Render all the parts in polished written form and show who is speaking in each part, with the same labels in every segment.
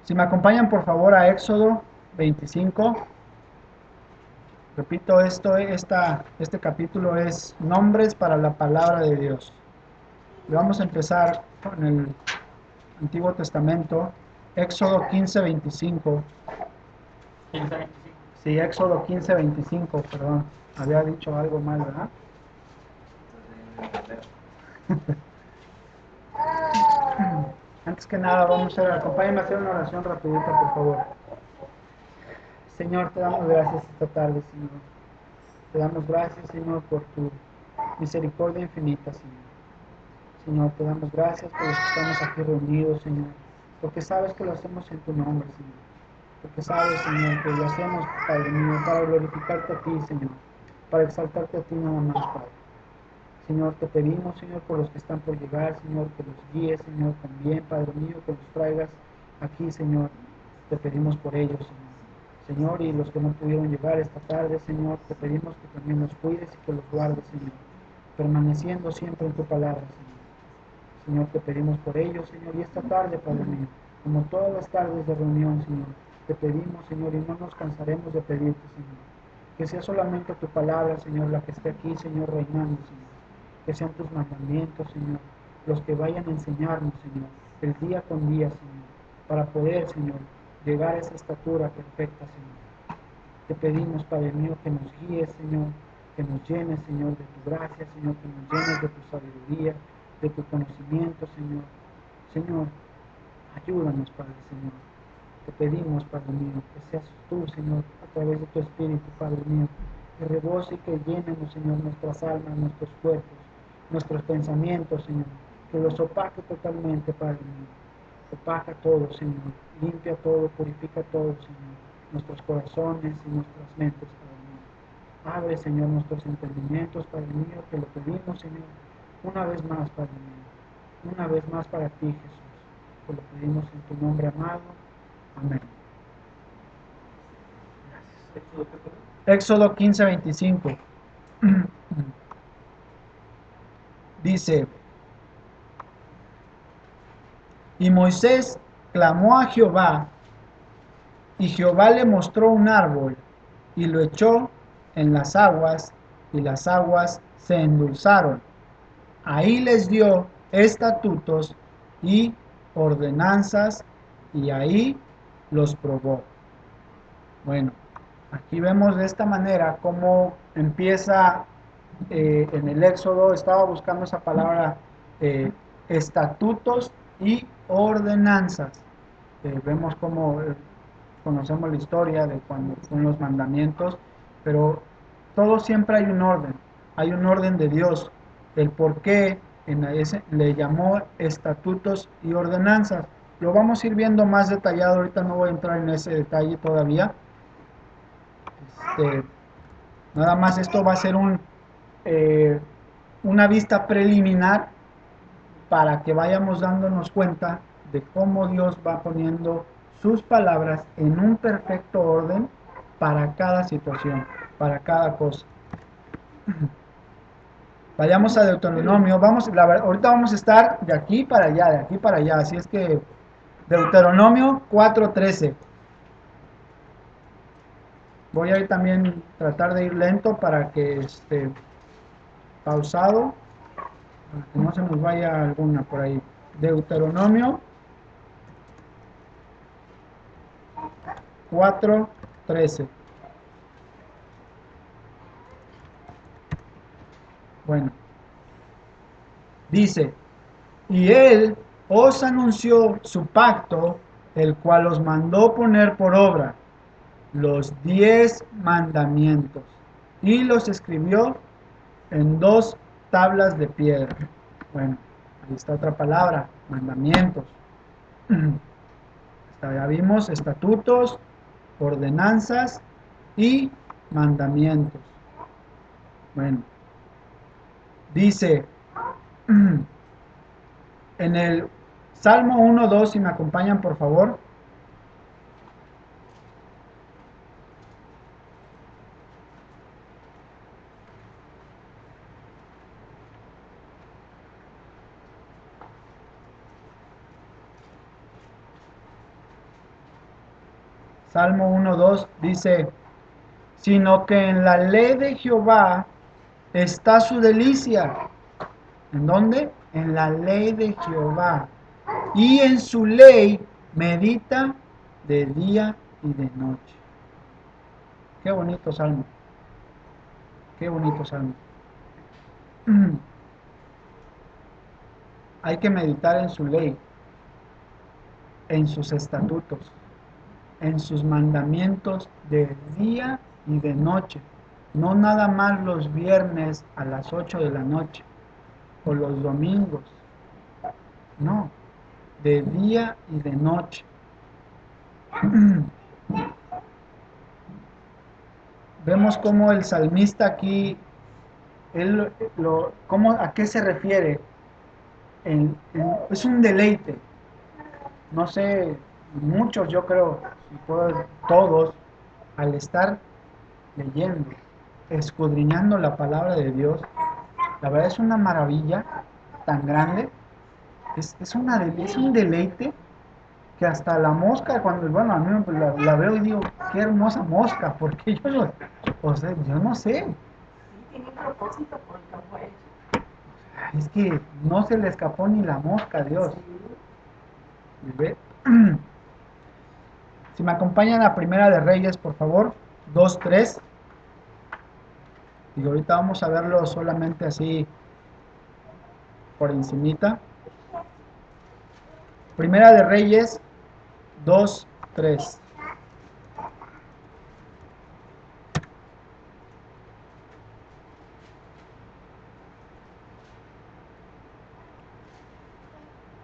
Speaker 1: Si me acompañan por favor a Éxodo 25. Repito, este capítulo es nombres para la palabra de Dios. Y vamos a empezar con el Antiguo Testamento, Éxodo 15:25.
Speaker 2: 15:25.
Speaker 1: Sí, Éxodo 15:25, perdón. Había dicho algo mal, ¿verdad? Antes que nada, acompáñenme a hacer una oración rapidita, por favor. Señor, te damos gracias esta tarde, Señor. Te damos gracias, Señor, por tu misericordia infinita, Señor. Señor, te damos gracias por los que estamos aquí reunidos, Señor. Porque sabes que lo hacemos en tu nombre, Señor. Porque sabes, Señor, que lo hacemos, Padre mío, para glorificarte a ti, Señor. Para exaltarte a ti nada más, Padre. Señor, te pedimos, Señor, por los que están por llegar, Señor, que los guíes, Señor, también, Padre mío, que los traigas aquí, Señor. Te pedimos por ellos, Señor. Señor, y los que no pudieron llegar esta tarde, Señor, te pedimos que también los cuides y que los guardes, Señor, permaneciendo siempre en tu palabra, Señor. Señor, te pedimos por ellos, Señor, y esta tarde, Padre mío, como todas las tardes de reunión, Señor, te pedimos, Señor, y no nos cansaremos de pedirte, Señor, que sea solamente tu palabra, Señor, la que esté aquí, Señor, reinando, Señor, que sean tus mandamientos, Señor, los que vayan a enseñarnos, Señor, el día con día, Señor, para poder, Señor, llegar a esa estatura perfecta, Señor. Te pedimos, Padre mío, que nos guíes, Señor, que nos llenes, Señor, de tu gracia, Señor, que nos llenes de tu sabiduría, de tu conocimiento, Señor. Señor, ayúdanos, Padre, Señor. Te pedimos, Padre mío, que seas tú, Señor, a través de tu Espíritu, Padre mío, que rebose y que llenemos, Señor, nuestras almas, nuestros cuerpos, nuestros pensamientos, Señor, que los opaque totalmente, Padre mío. Opaca todo, Señor, limpia todo, purifica todo, Señor, nuestros corazones y nuestras mentes, Padre mío. Abre, Señor, nuestros entendimientos, Padre mío, te lo pedimos, Señor, una vez más, Padre mío, una vez más para ti, Jesús. Te lo pedimos en tu nombre amado. Amén. Éxodo 15:25. Dice, y Moisés clamó a Jehová, y Jehová le mostró un árbol, y lo echó en las aguas, y las aguas se endulzaron. Ahí les dio estatutos y ordenanzas, y ahí los probó. Bueno, aquí vemos de esta manera cómo empieza en el Éxodo. Estaba buscando esa palabra, estatutos y ordenanzas. Vemos cómo conocemos la historia de cuando son los mandamientos, pero todo siempre hay un orden de Dios. El por qué le llamó estatutos y ordenanzas. Lo vamos a ir viendo más detallado, ahorita no voy a entrar en ese detalle todavía. Este, Nada más esto va a ser una vista preliminar para que vayamos dándonos cuenta de cómo Dios va poniendo sus palabras en un perfecto orden para cada situación, para cada cosa. Vayamos a Deuteronomio, ahorita vamos a estar de aquí para allá, de aquí para allá, así es que Deuteronomio 4:13. Voy a ir también tratar de ir lento para que pausado, para que no se nos vaya alguna por ahí. Deuteronomio 4:13. Bueno, dice, y él os anunció su pacto, el cual os mandó poner por obra los 10 mandamientos, y los escribió en 2 tablas de piedra. Bueno, ahí está otra palabra, mandamientos. Ya vimos estatutos, ordenanzas y mandamientos. Bueno, dice en el Salmo 1:2, si me acompañan por favor. Salmo 1:2 dice, sino que en la ley de Jehová está su delicia. ¿En dónde? En la ley de Jehová. Y en su ley medita de día y de noche. Qué bonito salmo. Qué bonito salmo. Hay que meditar en su ley, en sus estatutos, en sus mandamientos de día y de noche. No nada más los viernes a las 8 de la noche o los domingos. No, de día y de noche. Vemos cómo el salmista aquí, ¿a qué se refiere? Es un deleite. No sé, muchos yo creo, si puedo, todos, al estar leyendo, escudriñando la palabra de Dios, la verdad es una maravilla tan grande, es un deleite que hasta la mosca, bueno, a mí la veo y digo, qué hermosa mosca, porque yo no sé,
Speaker 3: Sí, tiene un propósito por lo que fue hecho.
Speaker 1: es que no se le escapó ni la mosca a Dios.
Speaker 3: Sí.
Speaker 1: ¿Ve? Si me acompañan a Primera de Reyes, por favor, 2:3. Y ahorita vamos a verlo solamente así por encimita. Primera de Reyes 2:3.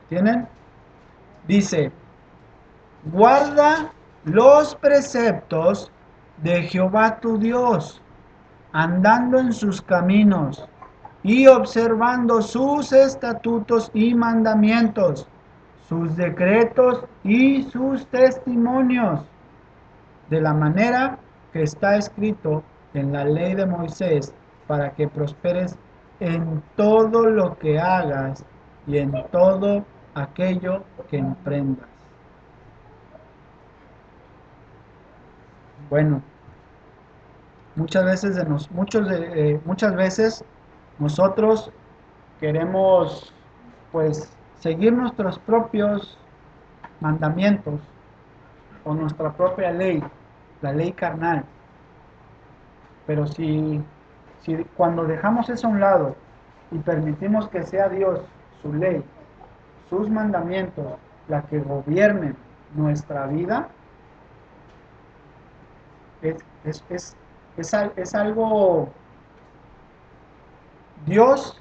Speaker 1: ¿Tienen? Dice, guarda los preceptos de Jehová tu Dios, andando en sus caminos y observando sus estatutos y mandamientos, sus decretos y sus testimonios, de la manera que está escrito en la ley de Moisés, para que prosperes en todo lo que hagas y en todo aquello que emprendas. Bueno, muchas veces nosotros queremos pues seguir nuestros propios mandamientos o nuestra propia ley, la ley carnal. Pero si cuando dejamos eso a un lado y permitimos que sea Dios, su ley, sus mandamientos, la que gobierne nuestra vida, es algo. Dios,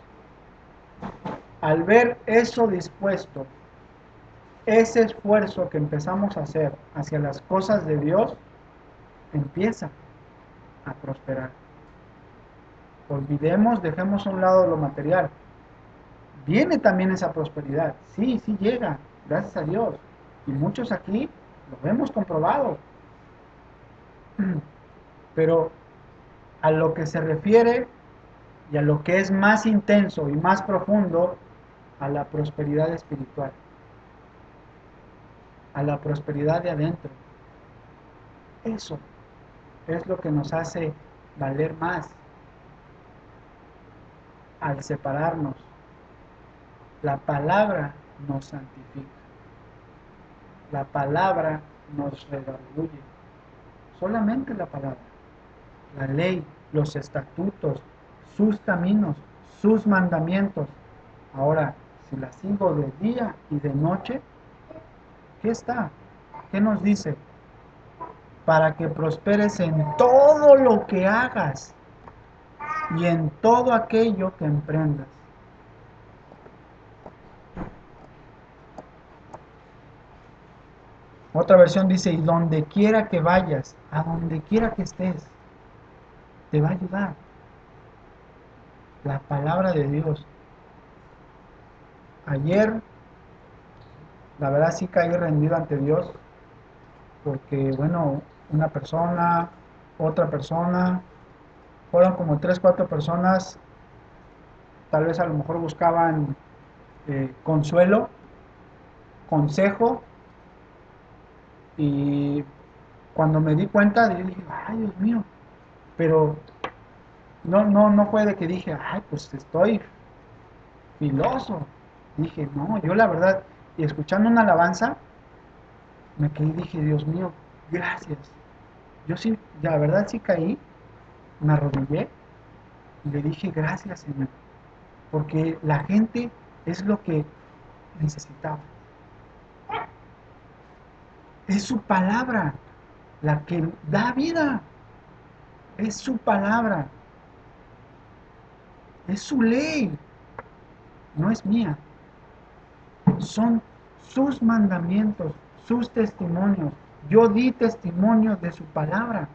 Speaker 1: al ver eso dispuesto, ese esfuerzo que empezamos a hacer hacia las cosas de Dios, empieza a prosperar. Dejemos a un lado lo material. Viene también esa prosperidad. Sí, sí llega, gracias a Dios. Y muchos aquí lo hemos comprobado. Pero a lo que se refiere y a lo que es más intenso y más profundo, a la prosperidad espiritual, a la prosperidad de adentro. Eso es lo que nos hace valer más al separarnos. La palabra nos santifica. La palabra nos redarguye. Solamente la palabra. La ley, los estatutos, sus caminos, sus mandamientos. Ahora, si la sigo de día y de noche, ¿qué está? ¿Qué nos dice? Para que prosperes en todo lo que hagas y en todo aquello que emprendas. Otra versión dice, y donde quiera que vayas, a donde quiera que estés, te va a ayudar la palabra de Dios. Ayer, la verdad sí caí rendido ante Dios, porque bueno, una persona, otra persona, fueron como 3, 4 personas, tal vez a lo mejor buscaban consuelo, consejo, y cuando me di cuenta, yo dije, ay, Dios mío, pero no fue de que dije, ay, pues estoy filoso. Dije, no, yo la verdad, y escuchando una alabanza, me quedé y dije, Dios mío, gracias. Yo sí, la verdad sí caí, me arrodillé y le dije, gracias, Señor, porque la gente es lo que necesitaba. Es su palabra la que da vida. Es su palabra. Es su ley. No es mía. Son sus mandamientos, sus testimonios. Yo di testimonio de su palabra.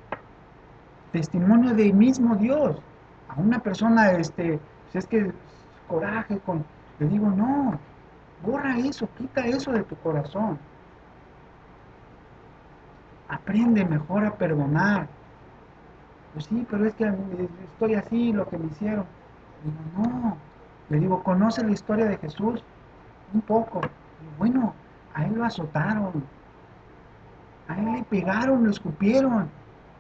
Speaker 1: Testimonio del mismo Dios. A una persona, pues es que coraje con... Le digo, no, borra eso, quita eso de tu corazón. Aprende mejor a perdonar. Pues sí, pero es que estoy así, lo que me hicieron. Digo, no. Le digo, ¿conoce la historia de Jesús? Un poco. Y bueno, a él lo azotaron. A él le pegaron, lo escupieron.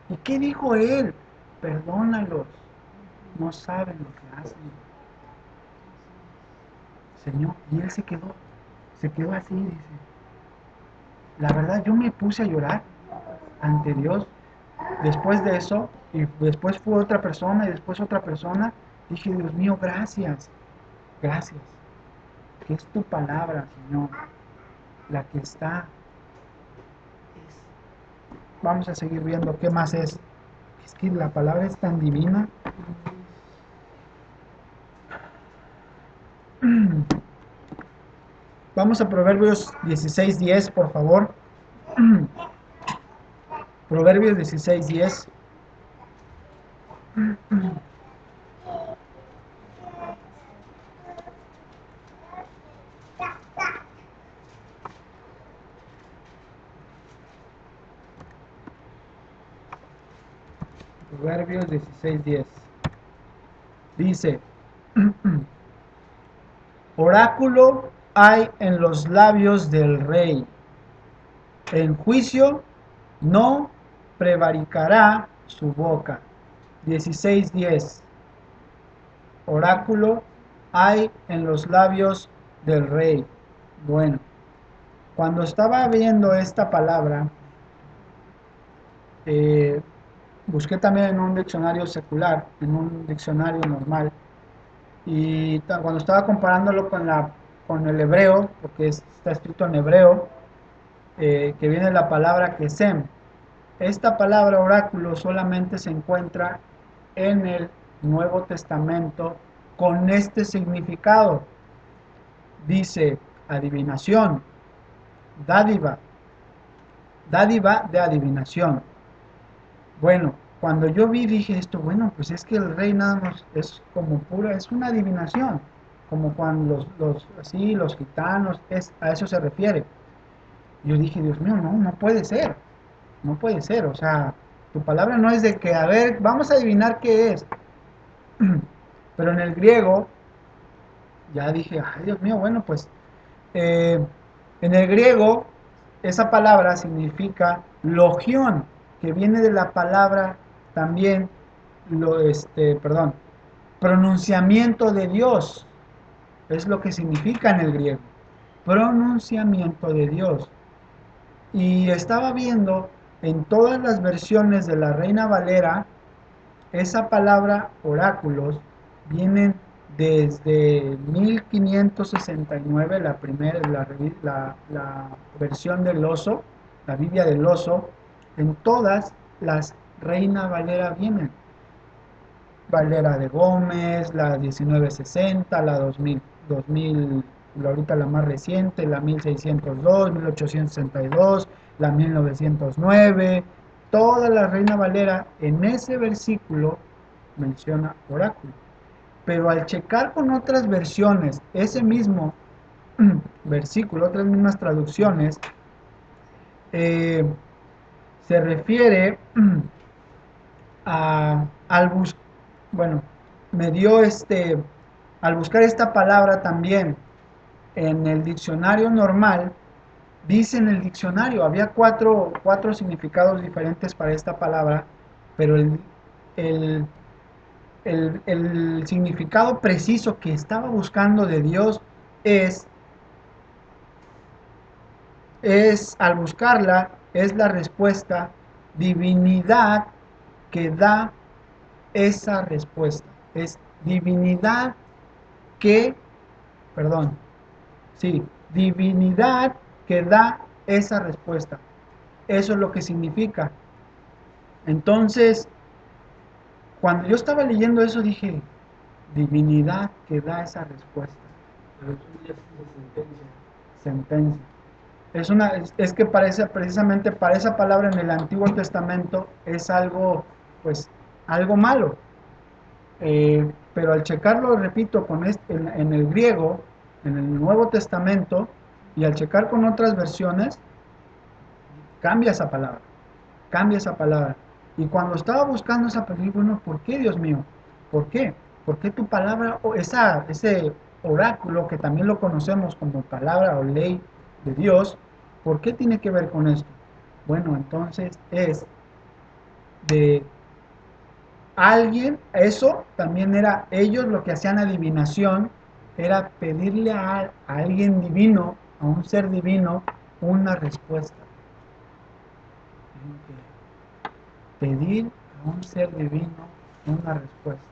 Speaker 1: ¿Y qué dijo él? Perdónalos. No saben lo que hacen. Señor, y él se quedó así, dice. La verdad, yo me puse a llorar ante Dios. Después de eso, y después fue otra persona, y después otra persona, dije, Dios mío, gracias, gracias, que es tu palabra, Señor, la que está. Vamos a seguir viendo qué más es. Es que la palabra es tan divina. Vamos a Proverbios 16:10, por favor. Proverbios 16:10. Proverbios 16:10. Dice, oráculo hay en los labios del rey. En juicio no prevaricará su boca. 16:10. Oráculo hay en los labios del rey. Bueno, cuando estaba viendo esta palabra, eh, busqué también en un diccionario secular, en un diccionario normal, y cuando estaba comparándolo con el hebreo, porque está escrito en hebreo, que viene la palabra kesem. Esta palabra oráculo solamente se encuentra en el Nuevo Testamento con este significado. Dice adivinación, dádiva, dádiva de adivinación. Bueno, cuando yo dije esto, bueno, pues es que el rey nada más es como pura, es una adivinación, como cuando los gitanos, a eso se refiere. Yo dije, Dios mío, no puede ser, no puede ser, o sea, tu palabra no es de que, a ver, vamos a adivinar qué es. Pero en el griego, ya dije, ay Dios mío, bueno, pues en el griego esa palabra significa logión, que viene de la palabra también, pronunciamiento de Dios, es lo que significa en el griego, pronunciamiento de Dios. Y estaba viendo en todas las versiones de la Reina Valera, esa palabra oráculos vienen desde 1569, la versión del oso, la Biblia del oso. En todas las Reina Valera vienen. Valera de Gómez, la 1960, la 2000, ahorita la más reciente, la 1602, 1862, la 1909. Toda la Reina Valera en ese versículo menciona oráculo. Pero al checar con otras versiones ese mismo versículo, otras mismas traducciones, eh, se refiere al buscar, bueno, me dio al buscar esta palabra también en el diccionario normal, dice en el diccionario, había cuatro significados diferentes para esta palabra, pero el, el significado preciso que estaba buscando de Dios es, al buscarla, es la respuesta, divinidad que da esa respuesta. Es divinidad que, perdón, sí, divinidad que da esa respuesta. Eso es lo que significa. Entonces, cuando yo estaba leyendo eso dije, divinidad que da esa respuesta.
Speaker 2: Pero tú ya tienes
Speaker 1: Sentencia. Es que parece, precisamente para esa palabra en el Antiguo Testamento es algo, pues, algo malo. Pero al checarlo, repito, en el griego, en el Nuevo Testamento, y al checar con otras versiones, cambia esa palabra, cambia esa palabra. Y cuando estaba buscando esa palabra, bueno, ¿por qué, Dios mío? ¿Por qué? ¿Por qué tu palabra, o ese oráculo que también lo conocemos como palabra o ley de Dios, ¿por qué tiene que ver con esto? Bueno, entonces es de alguien, eso también era, ellos lo que hacían adivinación era pedirle a alguien divino, a un ser divino, una respuesta. Pedir a un ser divino una respuesta.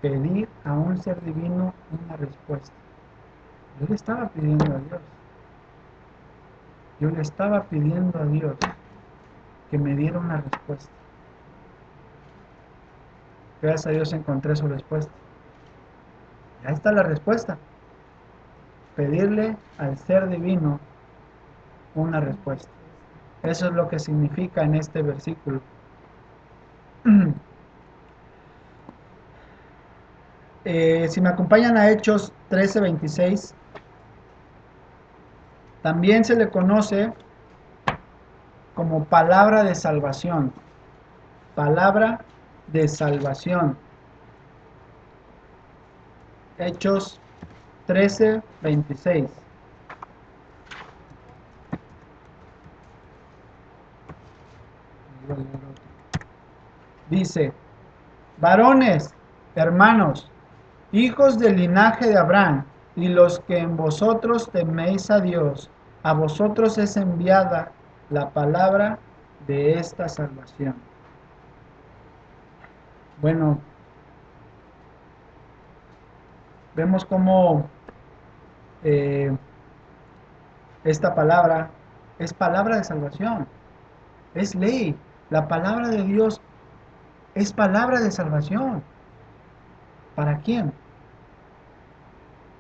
Speaker 1: Pedir a un ser divino una respuesta. Yo le estaba pidiendo a Dios. Yo le estaba pidiendo a Dios que me diera una respuesta. Gracias a Dios encontré su respuesta. Y ahí está la respuesta. Pedirle al ser divino una respuesta. Eso es lo que significa en este versículo. Si me acompañan a Hechos 13:26, también se le conoce como palabra de salvación. Palabra de salvación. Hechos 13:26. Dice, varones, hermanos, hijos del linaje de Abraham, y los que en vosotros teméis a Dios, a vosotros es enviada la palabra de esta salvación. Bueno, vemos cómo esta palabra es palabra de salvación, es ley. La palabra de Dios es palabra de salvación. ¿Para quién?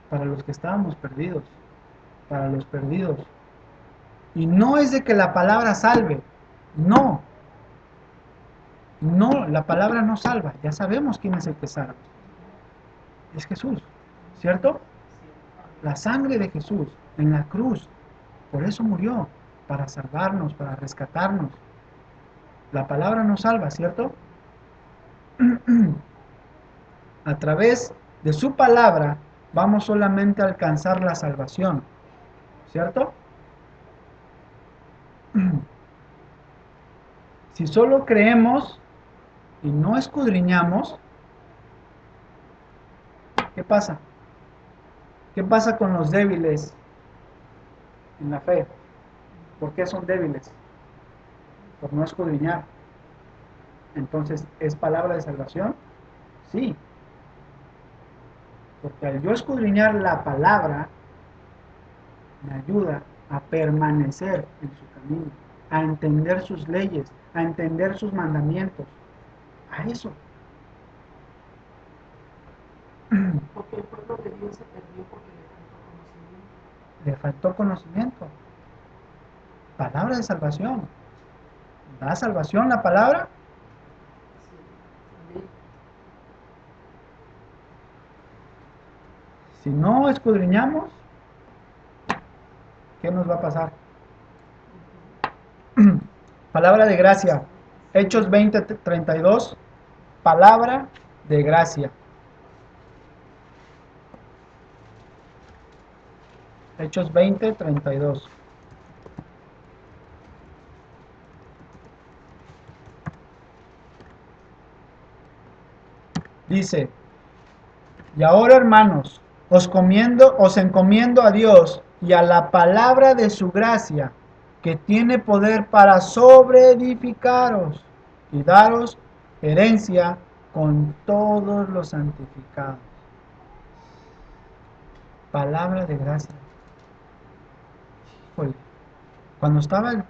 Speaker 1: Para los que estábamos perdidos, para los perdidos. Y no es de que la palabra salve, no, no, la palabra no salva, ya sabemos quién es el que salva, es Jesús, ¿cierto? La sangre de Jesús en la cruz, por eso murió, para salvarnos, para rescatarnos. La palabra no salva, ¿cierto? A través de su palabra vamos solamente a alcanzar la salvación, ¿cierto? Si solo creemos y no escudriñamos, ¿qué pasa? ¿Qué pasa con los débiles en la fe? ¿Por qué son débiles? Por no escudriñar. Entonces, ¿es palabra de salvación? Sí. Porque al yo escudriñar la palabra, me ayuda a permanecer en su camino, a entender sus leyes, a entender sus mandamientos. A eso.
Speaker 3: Porque el pueblo de Dios se perdió porque
Speaker 1: Le faltó conocimiento. Palabra de salvación. ¿Da salvación la palabra?
Speaker 3: conocimiento.
Speaker 1: Si no escudriñamos, ¿qué nos va a pasar? Palabra de gracia. Hechos 20:32. Palabra de gracia. Hechos 20:32. Dice: y ahora, hermanos, os encomiendo a Dios y a la palabra de su gracia, que tiene poder para sobreedificaros y daros herencia con todos los santificados. Palabra de gracia. Oye, cuando estaba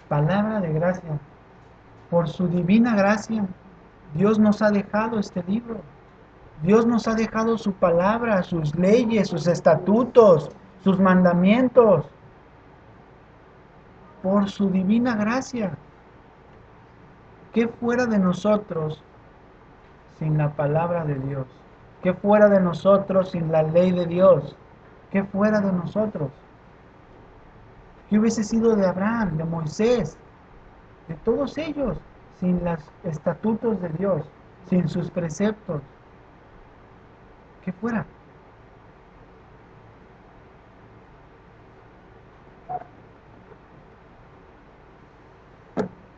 Speaker 1: palabra de gracia, por su divina gracia, Dios nos ha dejado este libro. Dios nos ha dejado su palabra, sus leyes, sus estatutos, sus mandamientos, por su divina gracia. ¿Qué fuera de nosotros sin la palabra de Dios? ¿Qué fuera de nosotros sin la ley de Dios? ¿Qué fuera de nosotros? ¿Qué hubiese sido de Abraham, de Moisés, de todos ellos, sin los estatutos de Dios, sin sus preceptos? ¿Qué fuera?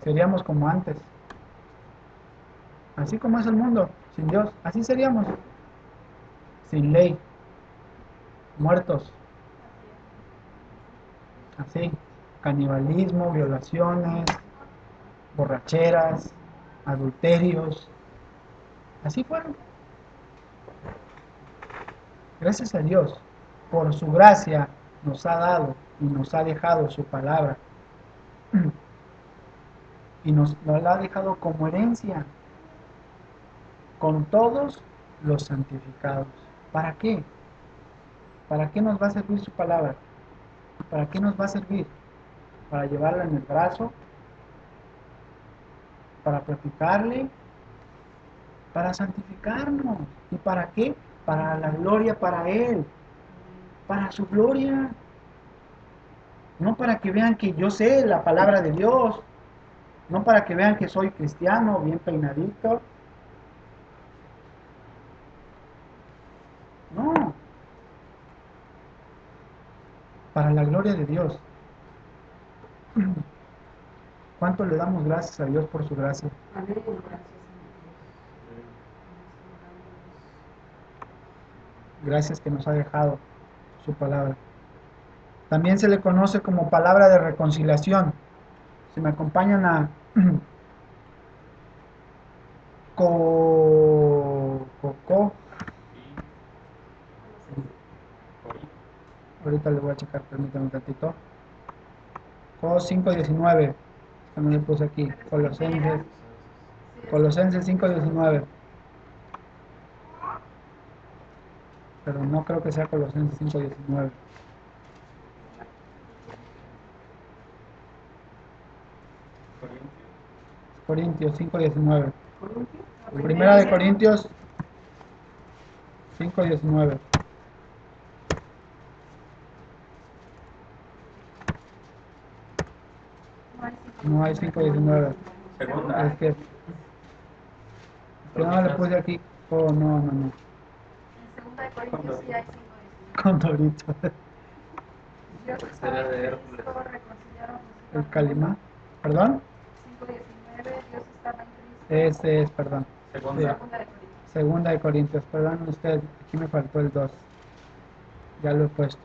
Speaker 1: Seríamos como antes. Así como es el mundo, sin Dios, así seríamos. Sin ley, muertos, así, canibalismo, violaciones, borracheras, adulterios, así fueron. Gracias a Dios, por su gracia nos ha dado y nos ha dejado su palabra y nos la ha dejado como herencia con todos los santificados. ¿Para qué? ¿Para qué nos va a servir su palabra? ¿Para qué nos va a servir? ¿Para llevarla en el brazo? ¿Para practicarle? Para santificarnos. ¿Y para qué? Para la gloria para Él. Para su gloria. No para que vean que yo sé la palabra de Dios. No para que vean que soy cristiano, bien peinadito. No. Para la gloria de Dios. ¿Cuánto le damos gracias a Dios por su gracia?
Speaker 3: Amén. Gracias.
Speaker 1: Gracias que nos ha dejado su palabra. También se le conoce como palabra de reconciliación. Si me acompañan a Coco. Ahorita le voy a checar, permítame un tantito. Colosenses 5:19. No le puse aquí. Colosenses 5:19. Pero no creo que sea Colosenses 5:19. Corintios 5:19. Primera de Corintios 5:19. No hay 5:19.
Speaker 2: Segunda.
Speaker 1: Es que no le puse aquí. Oh, no.
Speaker 3: En 2 Corintios sí hay 5:19.
Speaker 1: Con Dorito.
Speaker 3: Dios estaba en Cristo, reconciliaron
Speaker 1: El Calimán. ¿Perdón?
Speaker 3: 5:19, Dios estaba en Cristo.
Speaker 1: Ese es, perdón.
Speaker 2: Segunda.
Speaker 1: Sí. Segunda de Corintios. Perdón usted, aquí me faltó el 2. Ya lo he puesto.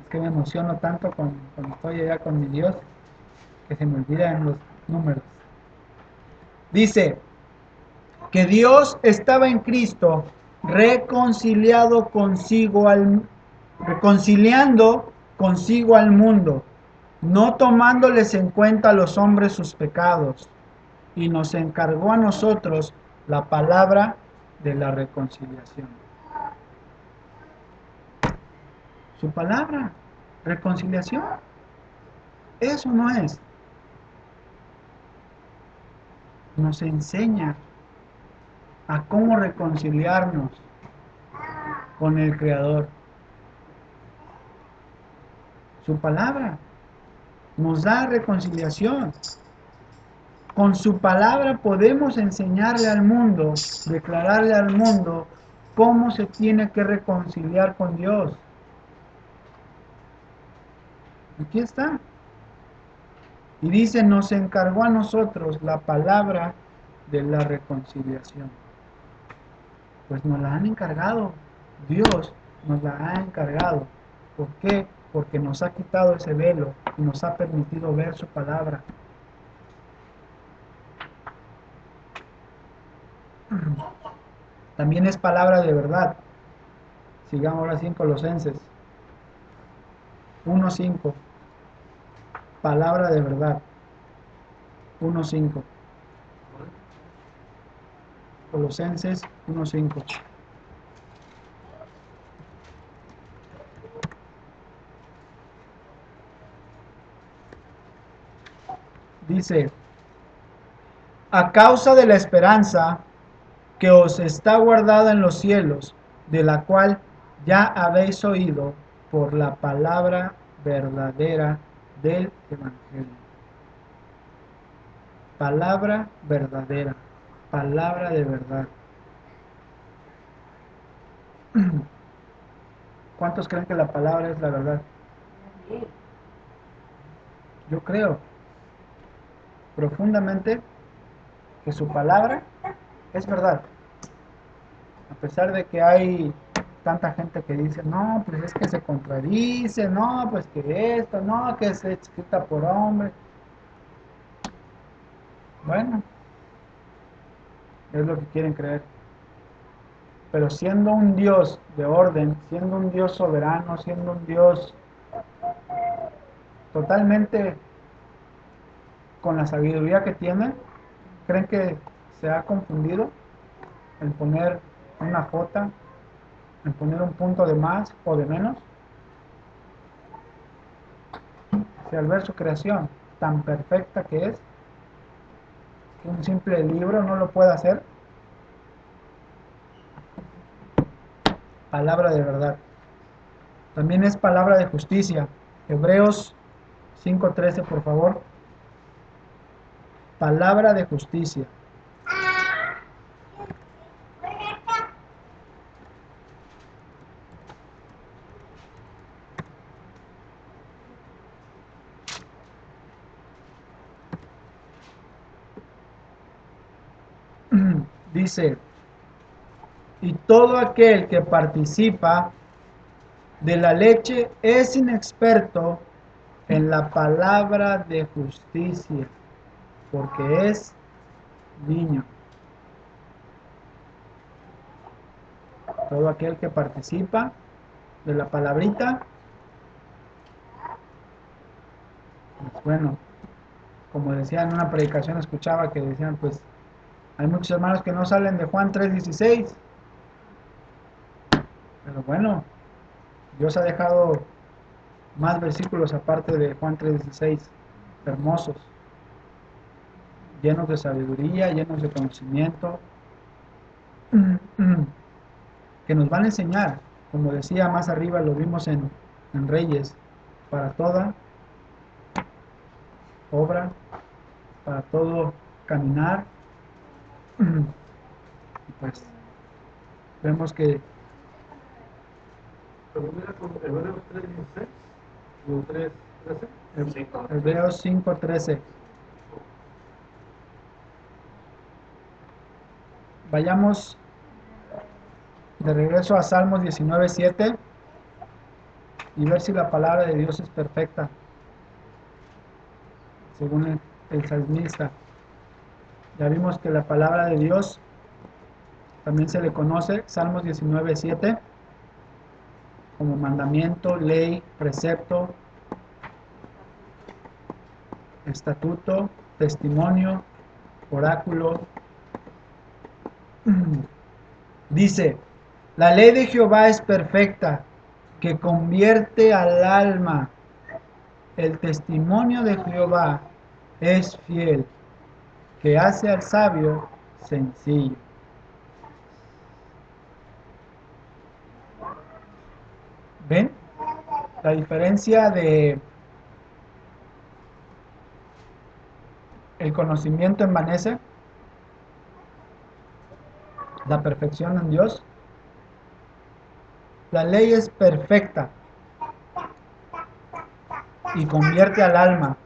Speaker 1: Es que me emociono tanto cuando estoy allá con mi Dios que se me olvidan los números. Dice que Dios estaba en Cristo reconciliando consigo al mundo, no tomándoles en cuenta a los hombres sus pecados, y nos encargó a nosotros la palabra de la reconciliación. Su palabra, reconciliación, eso no es. Nos enseña a cómo reconciliarnos con el Creador. Su palabra nos da reconciliación. Con su palabra podemos enseñarle al mundo, declararle al mundo cómo se tiene que reconciliar con Dios. Aquí está. Y dice, nos encargó a nosotros la palabra de la reconciliación. Pues nos la han encargado. Dios nos la ha encargado. ¿Por qué? Porque nos ha quitado ese velo y nos ha permitido ver su palabra. También es palabra de verdad. Sigamos ahora sí en Colosenses 1:5. Palabra de verdad. 1:5. Colosenses 1:5. Dice, a causa de la esperanza que os está guardada en los cielos, de la cual ya habéis oído por la palabra verdadera del Evangelio. Palabra verdadera, palabra de verdad. ¿Cuántos creen que la palabra es la verdad? Yo creo profundamente que su palabra es verdad. A pesar de que hay tanta gente que dice, no, pues es que se contradice, no, pues que esto, no, que es escrita por hombre. Bueno, es lo que quieren creer. Pero siendo un Dios de orden, siendo un Dios soberano, siendo un Dios totalmente con la sabiduría que tiene, ¿creen que se ha confundido en poner una J, en poner un punto de más o de menos? Si al ver su creación tan perfecta que es, que un simple libro no lo puede hacer, palabra de verdad. También es palabra de justicia. Hebreos 5:13, por favor. Palabra de justicia. Dice, y todo aquel que participa de la leche es inexperto en la palabra de justicia, porque es niño. Todo aquel que participa de la palabrita, pues bueno, como decía en una predicación, escuchaba que decían, pues hay muchos hermanos que no salen de Juan 3:16, pero bueno, Dios ha dejado más versículos aparte de Juan 3:16, hermosos, llenos de sabiduría, llenos de conocimiento, que nos van a enseñar, como decía más arriba, lo vimos en Reyes, para toda obra, para todo caminar. Y pues vemos que
Speaker 2: Pero mira con Hebreos 3:16 o 3:13.
Speaker 1: Hebreos 5:13. Vayamos de regreso a Salmos 19:7 y ver si la palabra de Dios es perfecta, según el salmista. Ya vimos que la palabra de Dios también se le conoce, Salmos 19:7, como mandamiento, ley, precepto, estatuto, testimonio, oráculo. Dice, la ley de Jehová es perfecta, que convierte al alma. El testimonio de Jehová es fiel, que hace al sabio sencillo. ¿Ven? La diferencia de El conocimiento envanece, la perfección en Dios. La ley es perfecta y convierte al alma.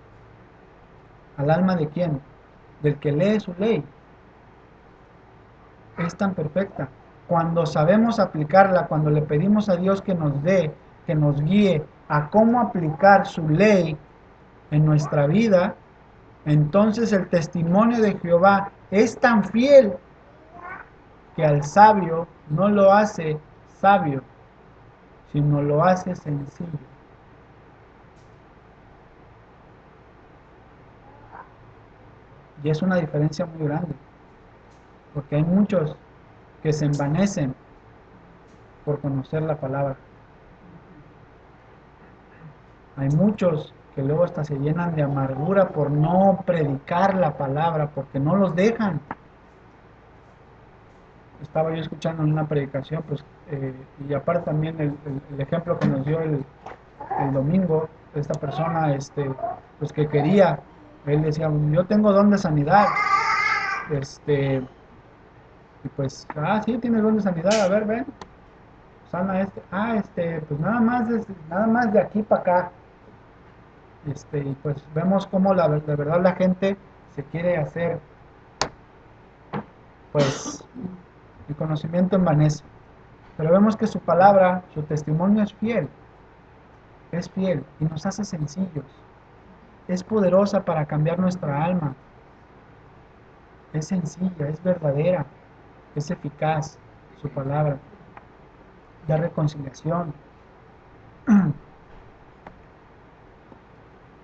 Speaker 1: ¿Al alma de quién? Del que lee su ley. Es tan perfecta. Cuando sabemos aplicarla, cuando le pedimos a Dios que nos dé, que nos guíe a cómo aplicar su ley en nuestra vida, entonces el testimonio de Jehová es tan fiel que al sabio no lo hace sabio, sino lo hace sencillo. Y es una diferencia muy grande, porque hay muchos que se envanecen por conocer la palabra. Hay muchos que luego hasta se llenan de amargura por no predicar la palabra, porque no los dejan. Estaba yo escuchando en una predicación, pues, y aparte también el ejemplo que nos dio el domingo, esta persona, pues que quería, él decía, yo tengo don de sanidad, y pues, sí, tienes don de sanidad, a ver, ven, sana pues nada más de aquí para acá. Y pues vemos cómo de verdad la gente se quiere hacer, pues el conocimiento envanece, pero vemos que su palabra, su testimonio es fiel y nos hace sencillos, es poderosa para cambiar nuestra alma, es sencilla, es verdadera, es eficaz su palabra, da reconciliación.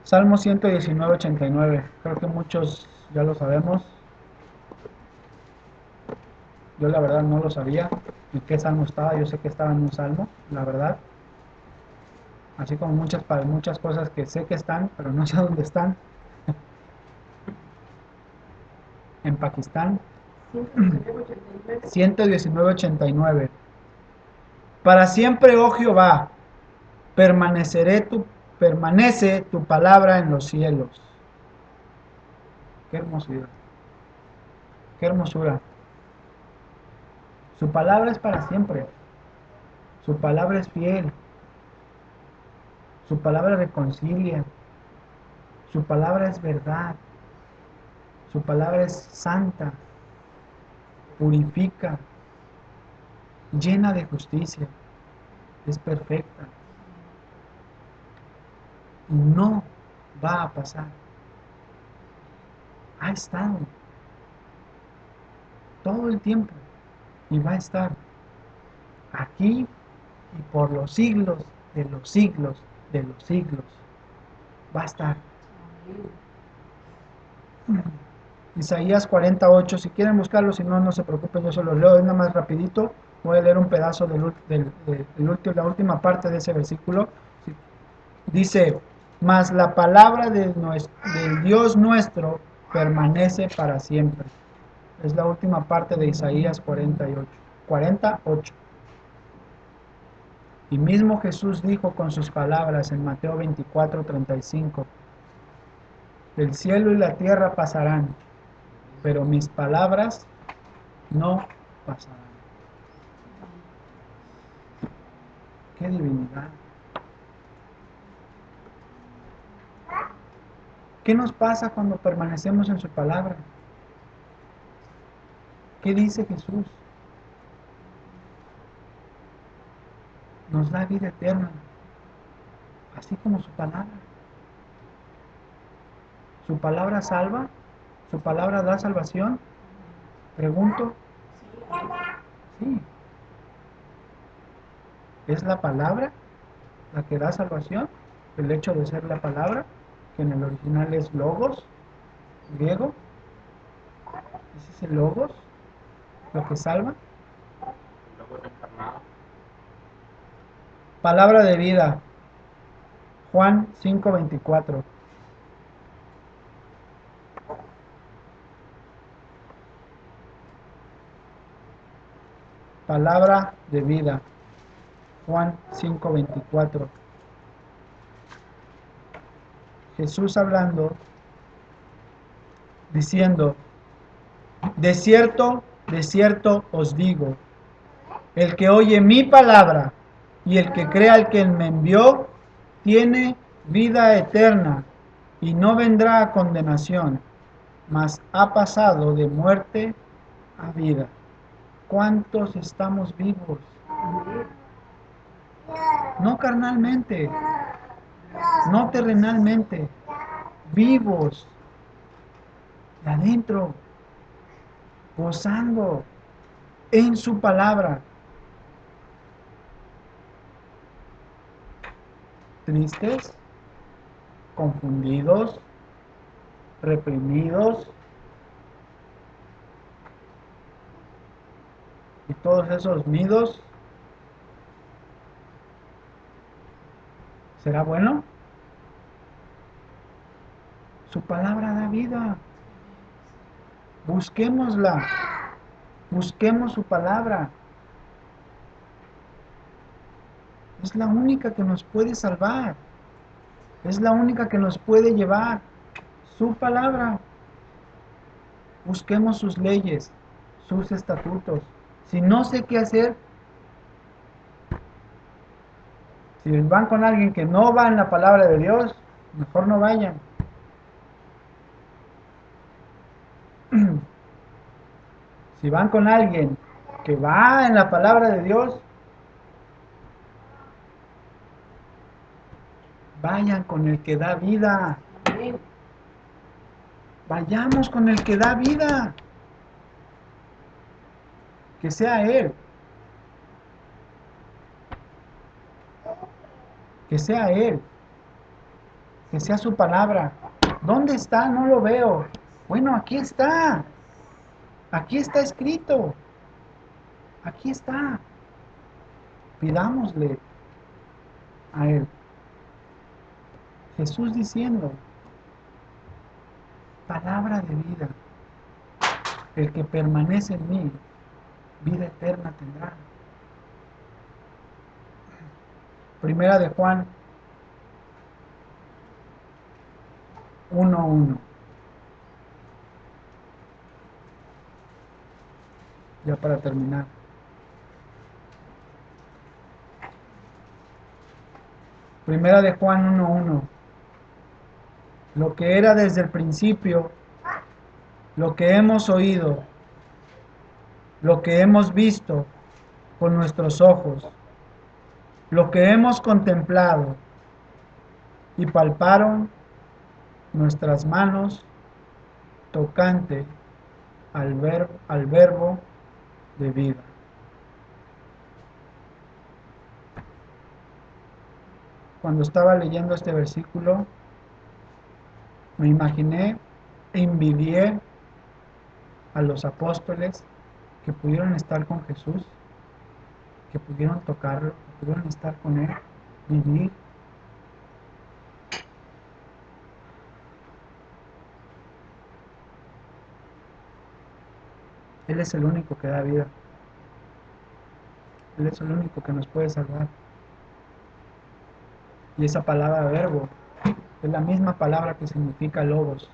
Speaker 1: Salmo 119, 89, creo que muchos ya lo sabemos. Yo la verdad no lo sabía en qué salmo estaba, yo sé que estaba en un salmo, la verdad. Así como muchas cosas que sé que están, pero no sé dónde están. En Pakistán. 119, 89. Para siempre, oh Jehová, permanece tu palabra en los cielos. Qué hermosura. Qué hermosura. Su palabra es para siempre. Su palabra es fiel. Su palabra reconcilia. Su palabra es verdad. Su palabra es santa. Purifica. Llena de justicia. Es perfecta. No va a pasar. Ha estado todo el tiempo y va a estar aquí y por los siglos de los siglos de los siglos. Va a estar. Isaías 48, si quieren buscarlo, si no, no se preocupen, yo se los leo, es nada más rapidito. Voy a leer un pedazo la última parte de ese versículo. Dice, mas la palabra del Dios nuestro permanece para siempre. Es la última parte de Isaías 48. 48. Y mismo Jesús dijo con sus palabras en Mateo 24, 35, el cielo y la tierra pasarán, pero mis palabras no pasarán. ¡Qué divinidad! ¿Qué nos pasa cuando permanecemos en su palabra? ¿Qué dice Jesús? Nos da vida eterna, así como su palabra. ¿Su palabra salva? ¿Su palabra da salvación? Pregunto. Sí. ¿Es la palabra la que da salvación? El hecho de ser la palabra, que en el original es logos, griego. ¿Es ese logos lo que salva? Palabra de vida. Juan 5:24. Palabra de vida. Juan 5:24. Jesús hablando diciendo, de cierto os digo, el que oye mi palabra y el que crea al que me envió, tiene vida eterna y no vendrá a condenación, mas ha pasado de muerte a vida. ¿Cuántos estamos vivos? No carnalmente, no terrenalmente, vivos de adentro, gozando en su palabra. Tristes, confundidos, reprimidos y todos esos miedos. ¿Será bueno? Su palabra da vida. Busquémosla. Busquemos su palabra. Es la única que nos puede salvar. Es la única que nos puede llevar. Su palabra. Busquemos sus leyes, sus estatutos. Si no sé qué hacer, si van con alguien que no va en la palabra de Dios, mejor no vayan. Si van con alguien que va en la palabra de Dios, vayan con el que da vida. Vayamos con el que da vida. Que sea Él. Que sea Él. Que sea su palabra. ¿Dónde está? No lo veo. Bueno, aquí está. Aquí está escrito. Aquí está. Pidámosle a Él. Jesús diciendo, palabra de vida. El que permanece en mí, vida eterna tendrá. Primera de Juan 1:1. Ya para terminar. Primera de Juan 1:1. Lo que era desde el principio, lo que hemos oído, lo que hemos visto con nuestros ojos, lo que hemos contemplado y palparon nuestras manos tocante al verbo de vida. Cuando estaba leyendo este versículo, me imaginé e envidié a los apóstoles que pudieron estar con Jesús, que pudieron tocarlo, que pudieron estar con Él, vivir. Él es el único que da vida. Él es el único que nos puede salvar. Y esa palabra verbo es la misma palabra que significa logos.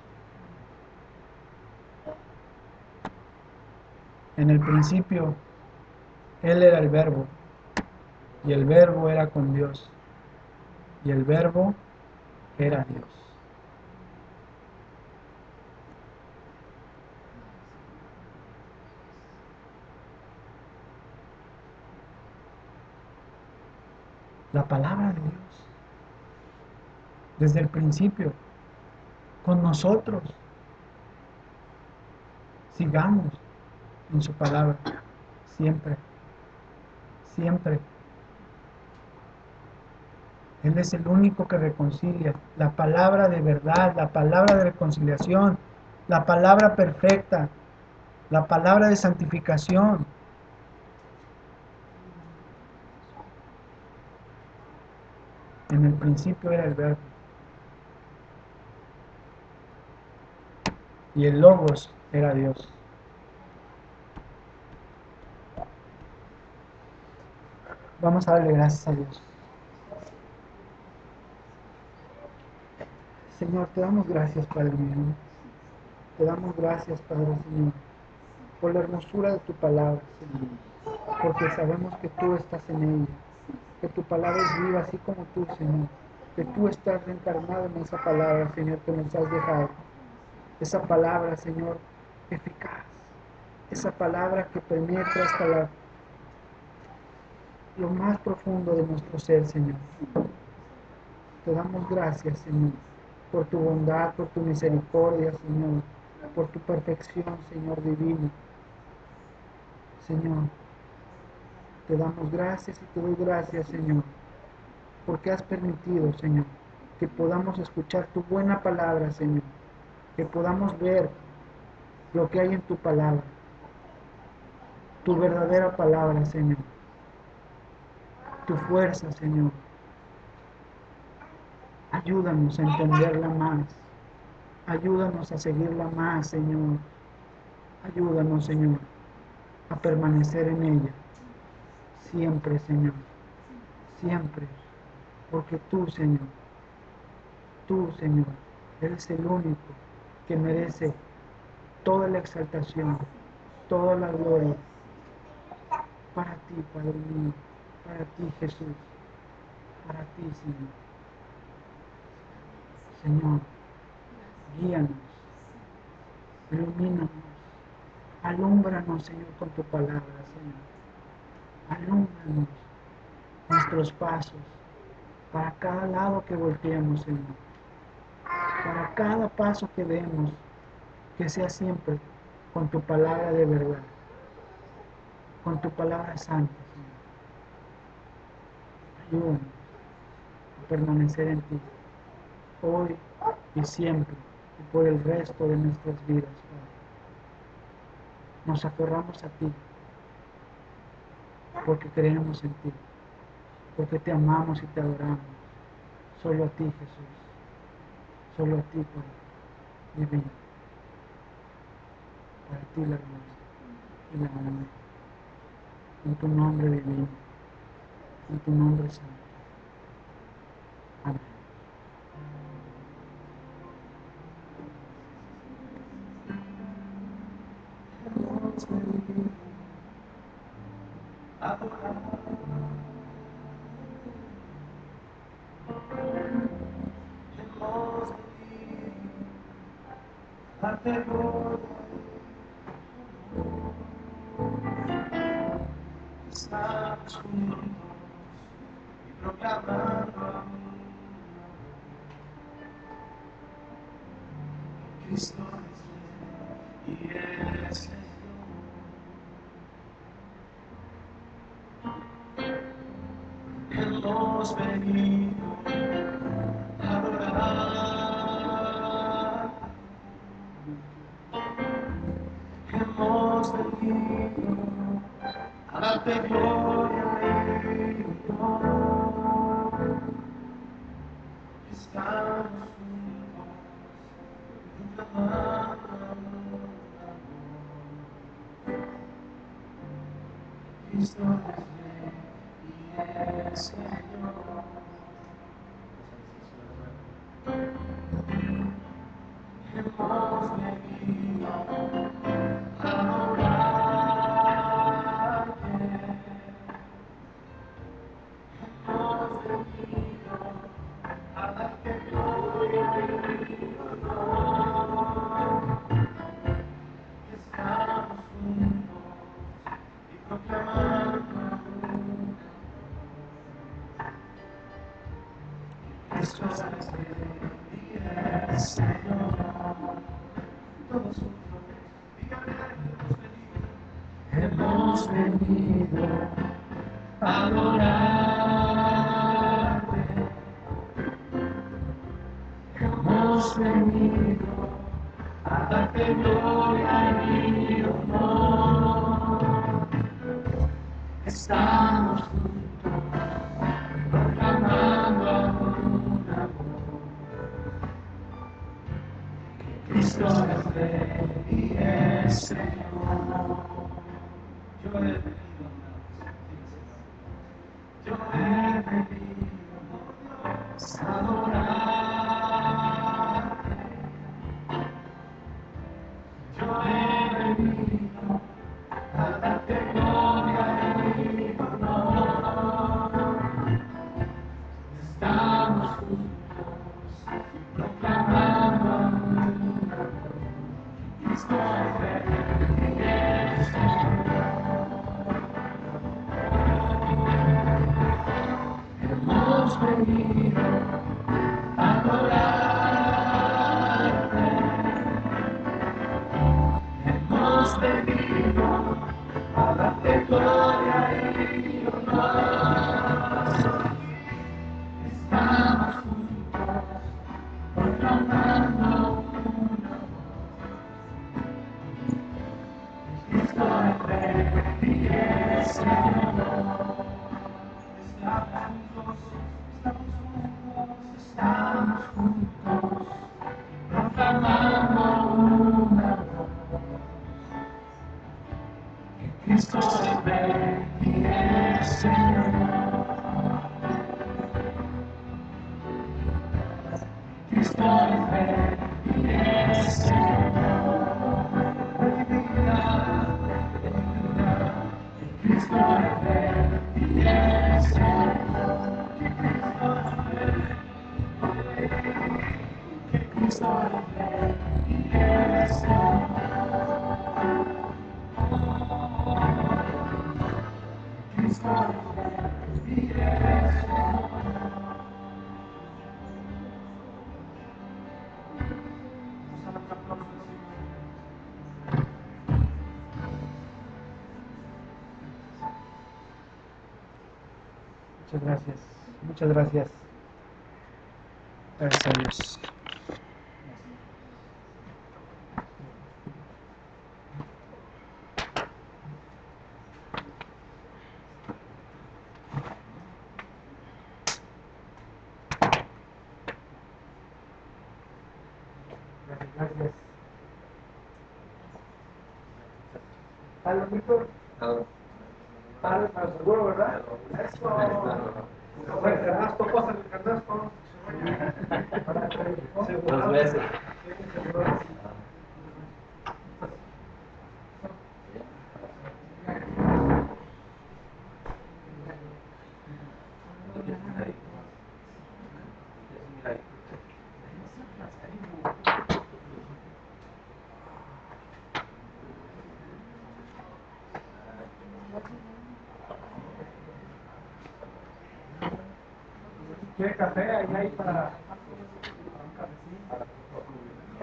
Speaker 1: En el principio, Él era el verbo, y el verbo era con Dios, y el verbo era Dios. La palabra de Dios, desde el principio, con nosotros. Sigamos en su palabra, siempre, siempre. Él es el único que reconcilia, la palabra de verdad, la palabra de reconciliación, la palabra perfecta, la palabra de santificación. En el principio era el verbo. Y el Logos era Dios. Vamos a darle gracias a Dios. Señor, te damos gracias, Padre mío, Te damos gracias, Padre Señor, por la hermosura de tu palabra, Señor, porque sabemos que tú estás en ella, que tu palabra es viva así como tú, Señor, que tú estás reencarnado en esa palabra, Señor, que nos has dejado. Esa palabra, Señor, eficaz, esa palabra que penetra hasta lo más profundo de nuestro ser, Señor. Te damos gracias, Señor, por tu bondad, por tu misericordia, Señor, por tu perfección, Señor divino. Señor, te damos gracias y te doy gracias, Señor, porque has permitido, Señor, que podamos escuchar tu buena palabra, Señor, que podamos ver lo que hay en tu palabra, tu verdadera palabra, Señor, tu fuerza, Señor. Ayúdanos a entenderla más, ayúdanos a seguirla más, Señor. Ayúdanos, Señor, a permanecer en ella, siempre, Señor, siempre, porque tú, Señor, eres el único que merece toda la exaltación, toda la gloria, para ti, Padre mío, para ti, Jesús, para ti, Señor. Señor, guíanos, ilumínanos, alúmbranos, Señor, con tu palabra, Señor. Alúmbranos nuestros pasos, para cada lado que volteemos, Señor. Para cada paso que demos, que sea siempre con tu palabra de verdad, con tu palabra santa, Señor. Ayúdanos a permanecer en ti, hoy y siempre, y por el resto de nuestras vidas, Padre. Nos aferramos a ti, porque creemos en ti, porque te amamos y te adoramos. Solo a ti, Jesús, solo a ti, Padre divino. Para ti la gloria y la honra, en tu nombre divino, en tu nombre santo. Amén.
Speaker 4: Estamos juntos y proclamando que Cristo es Rey y es Señor. Hemos venido a adorar. Hemos venido a darte gloria y honor. Estamos juntos proclamando Cristo es Rey y es Señor. Hemos venido a adorarte. Hemos venido a darte gloria y honor. Estamos juntos y proclamando Cristo es Rey y es Señor. Todos juntos, díganle, hemos venido a adorarte. Hemos venido a darte gloria y honor. Estamos juntos proclamando a una voz que Cristo es Rey y es Señor. Yo he venido, yo he venido a adorarte. Hemos venido a adorarte. Hemos venido a darte gloria y honor. Estamos juntos proclamando una voz. Cristo es Rey y es Señor. Estamos juntos proclamando una voz. Que Cristo es Rey y es Señor. Cristo es Rey y es Señor. Cristo es Rey y es Señor. Cristo es Rey y es Señor. Cristo es Rey y es Señor.
Speaker 1: Muchas gracias. Muchas gracias. Gracias a Dios. Gracias. ¿Algo, Víctor? Algo, para seguro, ¿verdad? Eso. El canasto, pasa el canasto.
Speaker 5: Dos veces.
Speaker 1: ¿Quiere café? Ahí hay para un cafecito.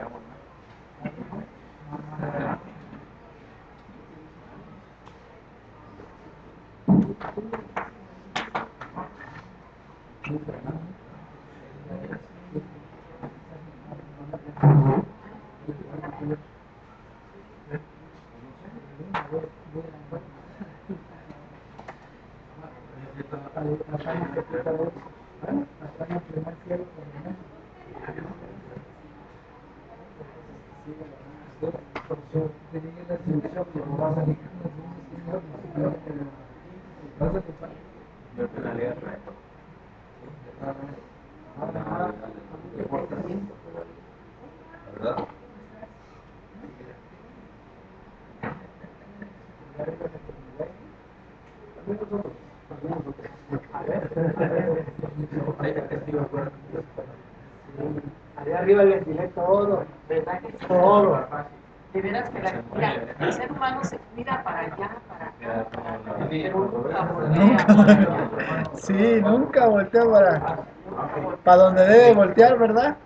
Speaker 5: ¿Verdad?
Speaker 1: Allá arriba les diré todo,
Speaker 3: ¿Verdad que sí?
Speaker 1: todo.
Speaker 3: De veras que mira, el ser humano se mira para allá, para acá, pero nunca voltea.
Speaker 1: Sí, nunca voltea para donde debe voltear, ¿verdad?